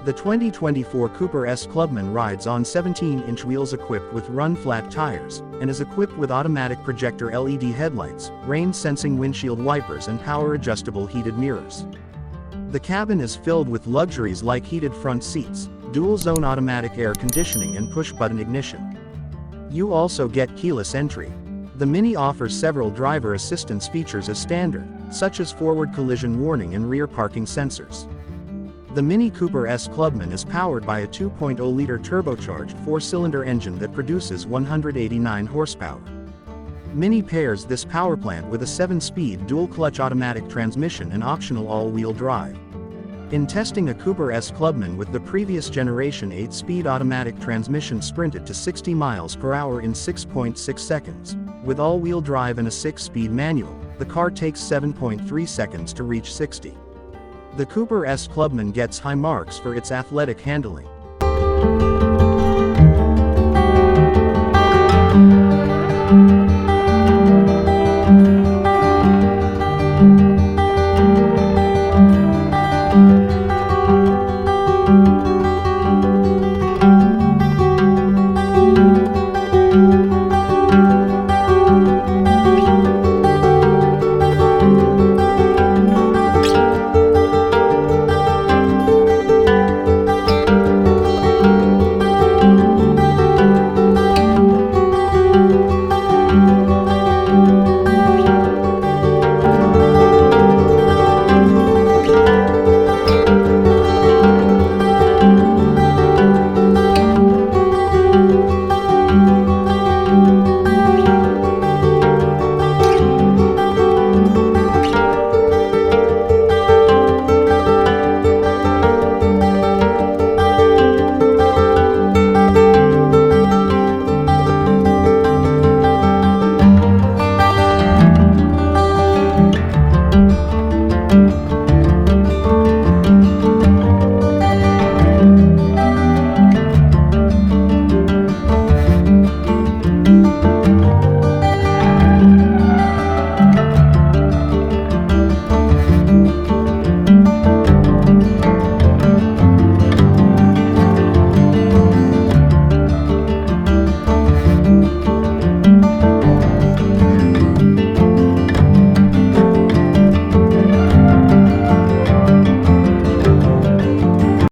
The 2024 Cooper S Clubman rides on 17-inch wheels equipped with run-flat tires, and is equipped with automatic projector LED headlights, rain-sensing windshield wipers and power-adjustable heated mirrors. The cabin is filled with luxuries like heated front seats, dual-zone automatic air conditioning and push-button ignition. You also get keyless entry. The Mini offers several driver assistance features as standard, such as forward collision warning and rear parking sensors. The Mini Cooper S Clubman is powered by a 2.0-liter turbocharged 4-cylinder engine that produces 189 horsepower. Mini pairs this powerplant with a 7-speed dual-clutch automatic transmission and optional all-wheel drive. In testing a Cooper S Clubman with the previous generation 8-speed automatic transmission sprinted to 60 miles per hour in 6.6 seconds. With all-wheel drive and a 6-speed manual, the car takes 7.3 seconds to reach 60. The Cooper S Clubman gets high marks for its athletic handling.